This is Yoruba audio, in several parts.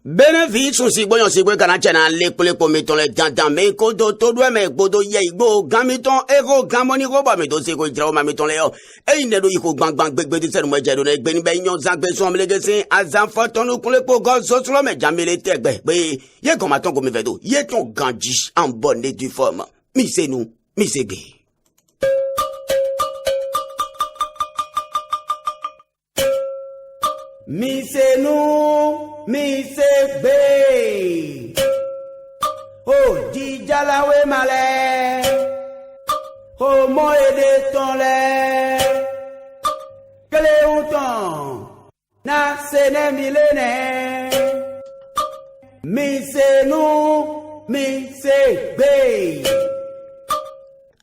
Bénéfice aussi boyon sigwe kana chena lekule po meton le dandan me kodo to do me bodo ye igbo gamiton ero gamoni ko ba meton se ko itra ma meton le yo e ne do yiko gbangban gbegbe di seru mo je do ne gbe ni be yan zagbe so am legese azan foton no kule po go so so me jamele tegbe pe ye ko ma ton ko me vedo ye ton ganji en bonne et due forme mi c'est nous mi c'est gbe. Mi c'est nous, mi c'est bé. Oh, dijalawe malé. Oh, moi et de ton lait. Que les outons, na sene millénaire. Mi c'est nous, mi c'est bé.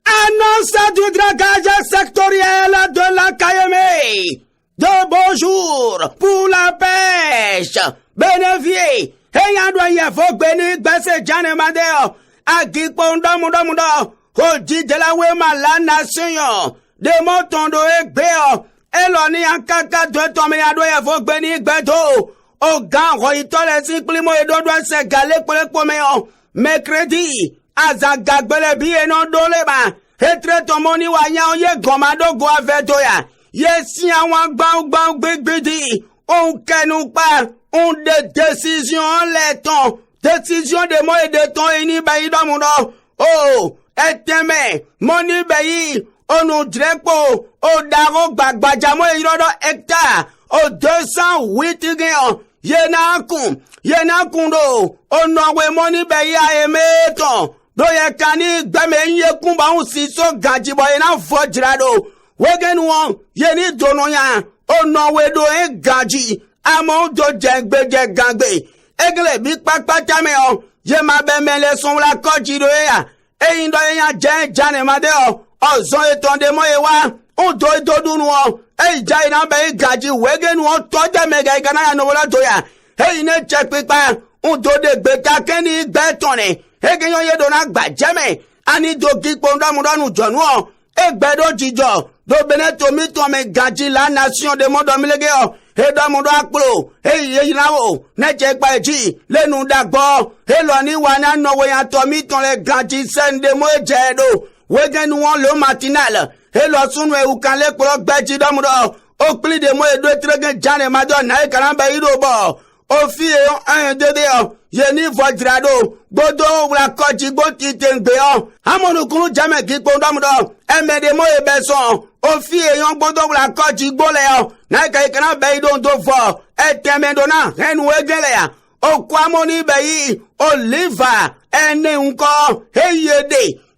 Annonce du dragage sectoriel de la KME. De beaux jours pour la pêche. Bénéfice. Ayant doyen faut béni baisse Jane Madeo. Agi pondo mundo. Odi de la wema la nation. De monton do ekbeo. Eloni en kaka de tombe ya doyen faut béni beto. O gan roitole si plimo e do doit se galé pour le pomeo. Mercredi. Azaga gbele bi e non dole ba. Etre to moni wa yan ye gomado go aveto ya. Yes, àwọn gbangban gbégbédì, on kẹnu pa, on de décision lẹ́tàn, décision de moi et de ton ini bayi dọ́mùdọ́, oh, ẹ̀tẹ̀mẹ̀, mo ní bayi, onu drepo, o daro gbagbajamo ìrọ́dọ̀ hectare, o 208 gẹ̀yàn, yẹnakun do, onọ̀wé mo ní bayi ayẹmẹ́tàn, lóye ká ní gbẹ̀mẹ̀ yẹkùn bá ń sì so gàjìbọ̀ yẹn náà fọ́jìrádò. Wegen won, yeni dono ya, ono wedo e gaji, amon do jengbe gangbe. Egle big pakpa tame o, ye ma bemele son la koji do ya, e indo ya jane madeo, o zon etonde mo ewa, on do dunu o, e jai na be gaji, wegen won to de mega ikana ya no wala do ya, e ine check pikpa, on do de beka keni betone, e genyo ye do na gba jeme, ani do kikponda mudanu jonu o, e gbedo jijo, do beneto mito me gaji la nation de monde milegeo e do mundo akplo e yinawo neje pa eji lenu dagbo e lo ni wa na no we yan to mito le gaji sende mo jedo wegen won lo matinal e lo sunu e ukan le pro gbeji do mundo o pli de mo e do tregen jane mado na e kan ba iro bo o fi e 1 2 o ye ni vodrado godo la koji go ti tengbe o amonu kunu jame ki pondo mundo e me de mo e beson o fi eyan gbọdọ̀ la koji gbole o na ka ikana be don do fo e temendo na enu egele ya o kwa moni be yi oliver ene nko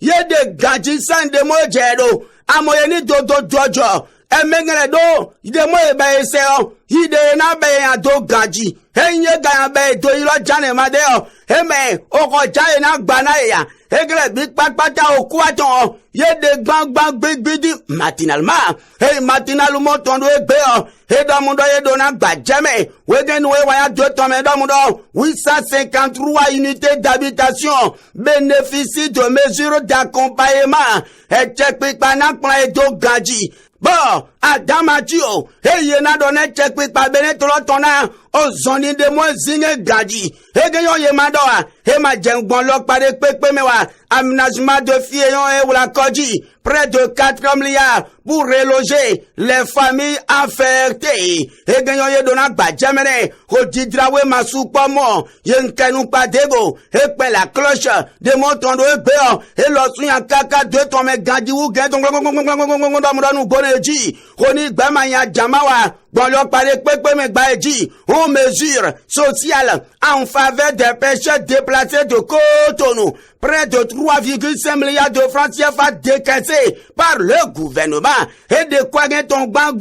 yede gaji sande mo jedo amoye ni do jojo e mengele do ide mo e be se o ide na be ya do gaji enye ga be do ilo jane made o eme o ko jaye na gba na ya egele bi papata oku aton ye de gbangban gbegbidi matinalement hey matinalu mo tondo egbe o he do mundo ye do na gba jeme wegen we wa ya do ton me do mundo 853 unités d'habitation bénéficient de mesures d'accompagnement et check pipa na plan e do gaji bon adamachio hey ye na do na check pipa benetolo tona o zoni de mo zinge gaji egeyon ye madoa he ma jengbon lo pare pepe mewa aménagement de fieyon e wala koji près de 4 milliards pour reloger les familles affectées egeyon ye dona gba jemene o didrawe masu pomo ye nkenu padego e pe la cloche de montondo e beo e lo sun yan kaka de ton me gaji wu gen don nu boneji oni gba ma yan jamawa bon lo pare pepe me gba eji on mesure sociale en faveur des pêcheurs déplacés de Cotonou. Près de 3,5 milliards de francs CFA décaissés par le gouvernement. Et de quoi gagne ton bang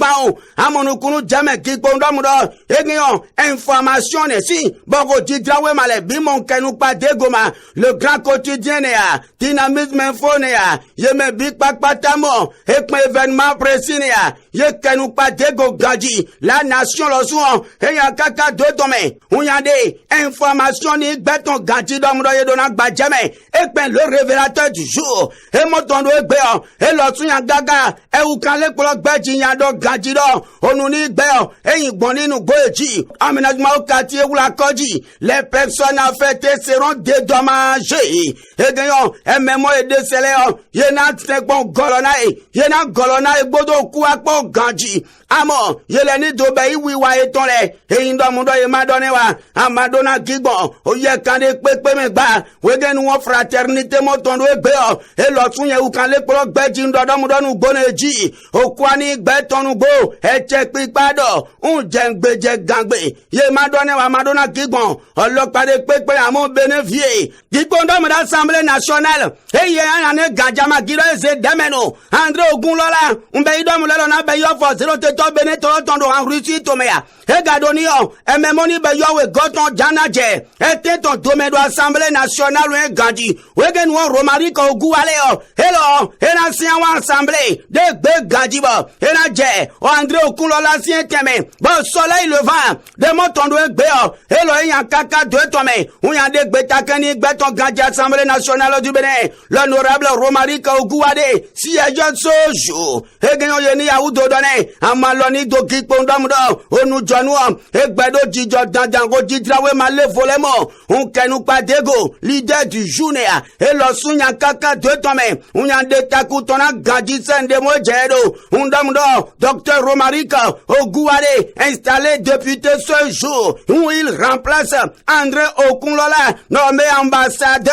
à mon kunu jamais qui condamne et gagnons information ici. Boko didrawe male bimon kenu pas dégoma. Le grand quotidien néa. Dynamisme info néa. Yeme big pak patamo. Et mon événement précis néa. Ye kenu pas dégo gaji. La nation le soin. Et y'a kaka de tomé. On y a des informations ni béton gaji d'homme ye donak ba jamais. et ben le révélateur du jour, et mon ton de béo, et l'autre y a gaga, et ou quand les colloques béji y a donc gadjido, on nous dit béo, et y boni nous goji, aménagement au quartier ou la koji, les personnes affectées seront dédommagées, et gagnons, et même moi et décelé, y'en a un bon golonaï, y'en a golonaï, bodo kouakbo ganji, amo, y'en ni d'obéi, oui, wa et ton lait, et y domundo y madonne wa, amadona gibon, o ye kande pepe me ba, wegen ou fraternité moton do béo, et l'autre y a ou quand les colloques béji n'domundo nous boneji, o kwani béton nous go, et check pipado, un jeng beje gangbe, ye madonne wa madona gibon, o lok pa de pepe à mon bénéfice, gibon d'homme d'Assemblée nationale, et y a un gadjama giro et demeno, André Ogunlola, un béi d'homme là on a béi offre, zéro teto beneto tondo en Russie tomea, et gadonio, et memoni béyo we goton janaje, et teton domaine de l'Assemblée nationale ou un gandhi, wegen ou romari ko gualeo, hello, et l'ancien ou assemblée, de be gandhi bo, et la je, o André Ogunlola sien teme, bon soleil levant, de monton de béo, hello, y a kaka de tome, ou y a des betakani beton gandhi Assemblée nationale du Bénin, l'honorable romari ko guade, si a je sojo, et gagnons yeni a ou do donné, a maloni do kikondamdo, o nous jonuam, et bedo jijo dandango jidrawe malé volemo, on kenou pas dego, leader du journée, et l'osu y a kaka de tome, ou y a des takutona gandhi sende mojedo, on damdo, docteur Romarika, au Gouade, installé député ce jour, où il remplace André Ogunlola, nommé ambassadeur.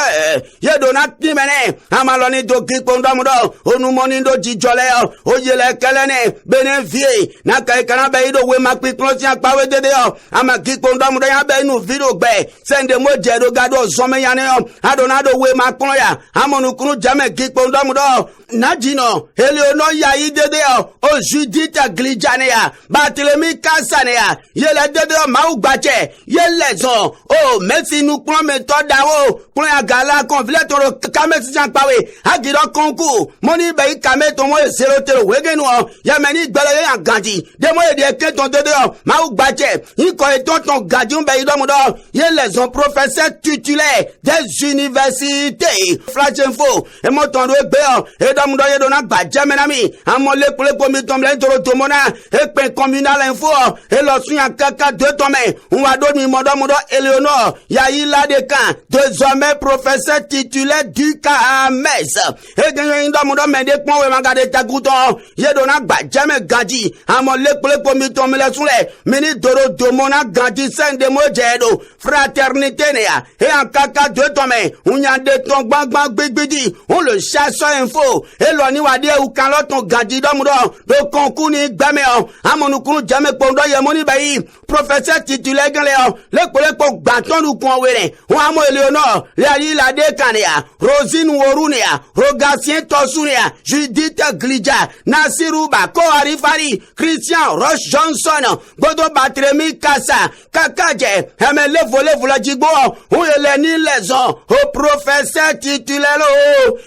Yedonat Timene, Amaloni do Kipondamudo, Onumonindo Jijoleo, Oyele Kalene, Benevie, Nakaikana Baido, Wemakpi Closia Pawe de Deo, Amakipondamudo Yabenu Vido Bay, Sende Mojedo Gado, Someyaneo, Adonado Wemakloya, Amonukunu Jame Kipondamudo, Nadino, Eleonor Yaï de Deo, O Judith Glidjanea, Barthélemy Kassanea, Yele de Deo Maoubache, Yelezo, Oh, merci nous pour méthode d'ao, pour un gala conflit toro kamet sijan pawe, agido konku, moni bayi kamet tomo zero tero wegeno, yameni gbele yan gandi, de mo de ke ton de maou bache, yi ko ton gandi un bayi do mo do, ye les on professeurs titulaires des universités. Flash info, et mo ton do be, et do mo do ye do na bache menami, amon le pour le comité le toro tomona, et pen communal info, et lo su yan kaka de tome, on va do mi modo Eleonor, yayi la de kan, désormais professeur titulaire du KAMES. Et gagnant une dame de mende point we magade taguton, ye dona badjame gadi, amon le comité me le soule, mini doro domona gadi sende mojedo, fraternité nea, et en kaka de tome, on y a de ton bang big, on le chasse info, et l'oni wadi ou quand l'autre gadi domudo, de concours ni gbameo, amon nous kunu jame pondo yemoni bayi, professeur titulaire galéo, le collègue bâton ou point wele, ou amo Eleonor, la de Kanea, Rosine Worunea, Rogatien Tosunea, Judith Glidja, Nasiruba, Koharifari, Christian Roche Johnson, Bodo Barthélemy Kassa, Kakaje, Emele Vole Jibo, ou Eleni Leson, au professeur titulaire,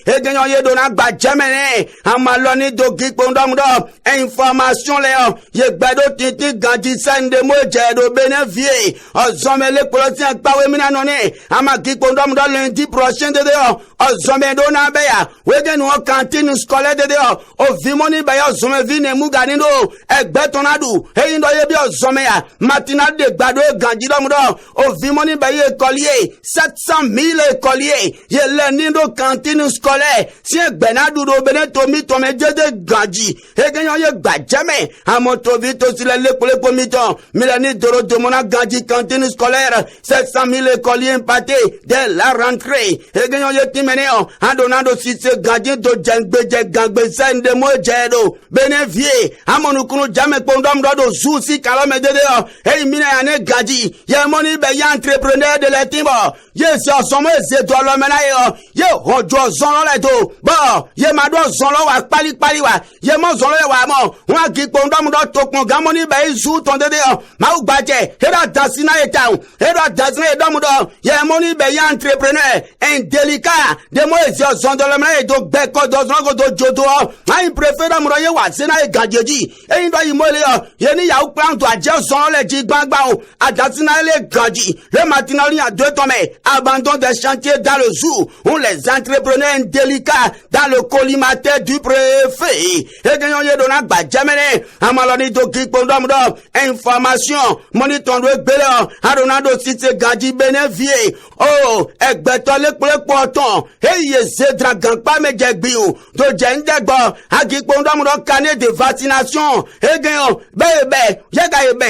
et gagnant Yedona Badjamene, Amaloni Dogi Pondomdo, information Léon, Yegbedo Titi Gandisen de Mojedo Benevie, Ozomele Polotien Pawe Minanone, Amaki Pondomdo lundi prochain de dehors, Ozomedo Nabea, Wegen ou cantine scolaire de dehors, au Vimoni Bayo Zomevine Muganindo, Egbetonadu, et Indoyebi Ozomea, matinale de Bado Gandidomudo, au Vimoni Bayo écolier, 700 000 écoliers, Yelenindo cantine scolaire, si Benadou Benetomi Tomedje de Gandhi, et gagnant Badjame, à Montovito sur les comiton, Mélanie Doro de Mona Gandhi cantine scolaire, 700 000 écoliers impactés dès la rentrée, et gagnant Timénéon, Adonado si ce gardien de Djangbeje Gangbe Sen de Mojedo, Benevie, Amonukunu Jame Pondom Dodo Sousi Kalome de dehors, et Mine Ane Gadi, Yamoni Beya entrepreneur de l'Etimbo, Yes, son messe de l'Omenayo, Ye Hojo Zonaleto, Bon, Ye ma do zolo wa pali wa ye mo zolo wa mo wa ki pondom do tokon gamoni be zu ton dede ma u gbaje era dasina eta era dasina edom do ye moni be ya entrepreneur indélicat de mo ezio zondolo me do beko do zongo do jodo ma préfère mo ye wa sina e gajeji e ndo yi mo le ye ni ya u plan to aje zon le ji gbagba o adasina le gaji le matinali a 2 tomes abandon des chantiers dans le jour on les entrepreneurs indélicats dans le collimateur du préfet et gagnant ye dona gbajamene amaloni to ki pondom do information monitor do gbele adona do site gaji benefie oh egbeto le poton eye zedra ganpa mejegbi o do je ndegbo agi pondom do carnet de vaccination e gagnant bebe yega ebe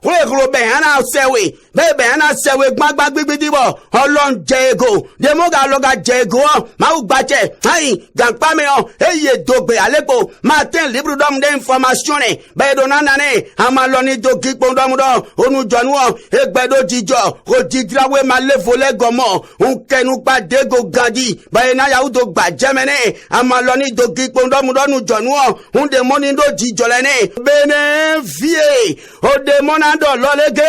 o ro be ana sewe bebe ana sewe gbagba gbigbi bo olon jego demoga loga jego ma u gbache ai ganpa me eye dogbe alepo matin libre d'homme d'information ne be do nanane amaloni do ki pondom do onu jonu egbedo jijo o jidrawe malefole gomo unkenu pa dego gadi be na ya udo gbajemene amaloni do ki pondom do nu jonu unde moni do jijo lene bene vie o de monando lolege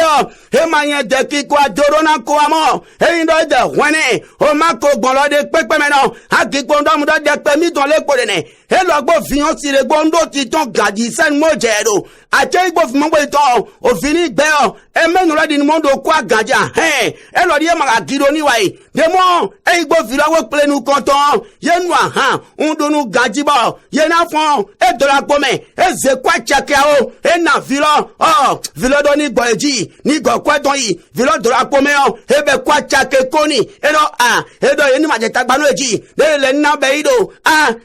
e mayen de ki kwa dorona ko amo e ndo de wene o mako gbolo de pepe meno aki pondom do de pe mi ton le ko ne e lo gbo fiyan ti re gbondo ti ton gadi sen mo jero ache igbo fi mo gbo itan ofini gbe e menu la di ni mo do kwa gaja e lo di e ma giro ni wa de mo e igbo fi lawo plenu konton ye nu aha undunu gaji bo ye na fon e dola pome e ze kwa chakea o e na vilo vilo do ni gbo eji ni go kwa ton yi vilo dola pome e be kwa chake koni e no e do ye ni ma je tagbanu eji le na be ido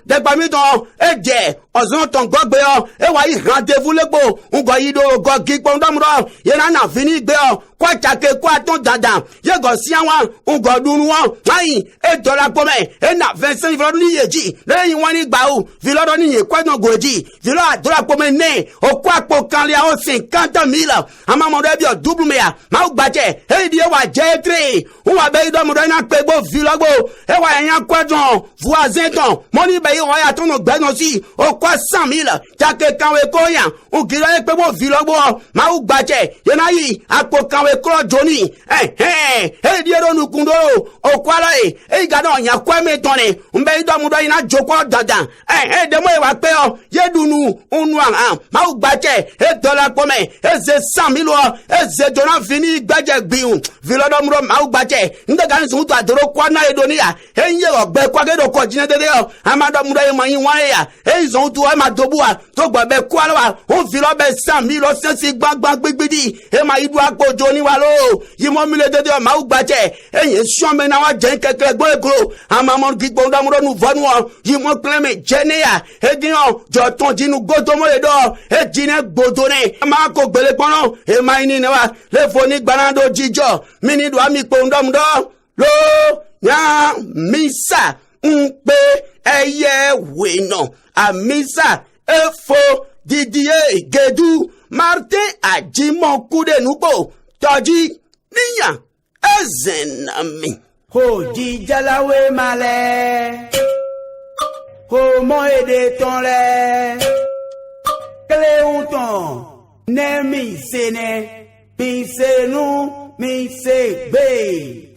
de gba mi ton e je ozon ton gogbe e wa yi rendez-vous legbo ngo yi do go gi pondom do ye na fini gbe kwa chake kwa ton dada ye go si awon ngo dunu won ai e dola pome e na 25 vilo ni yeji leyin won ni gba o vilo do ni ye kwa don goji vilo dola pome ne o kwa po kan le o 50,000 ama mo do bi o double me ya ma u gbaje e di e wa je 3 o wa be do mo do na pe gbo vilo gbo e wa yan kwa don voisin ton money be yo ya ton gbe no si o kwa 100,000 chake kan we ko yan o giro e pe gbo vilo gbo ma u gbaje ye na yi apo kan we kro joni e di ero nu kundo o kwa la e ga don yan kwa me ton ne mbe do mo do ina joko dadan de mo e wa pe ye dunu unu ma u gbaje e dola pome e ze 100,000 e ze dona fini gbaje gbiun vilo do mo ma u gbaje nde ga nsun to adoro kwa na edonia e ye ogbe kwa ge do ko jine dede amado mo do e mo yin wan ya e zon tu e ma dobua to gbo be kwa la o vilo be 100,000 sensi gbagba gbigbidi e ma idu apojo ni wa lo yi mo mi le dede ma u gbaje e yin so me na wa je keke gbo egro amamo gigbo do mo do nu vonu yi mo kleme jenia e din jo ton jinu godo mo le do e jine gbodo ne ma ko gbele pono e ma ni ne wa le foni gbanado jijo mi ni do ami pondom do lo ya misa npe eye weno amisa efo Didier Gedu Martin Ajimon kude nupo toji niyan ezenami ho jijalawe male ho mo ede ton le Cléonton ne mi sene mi se nu mi se be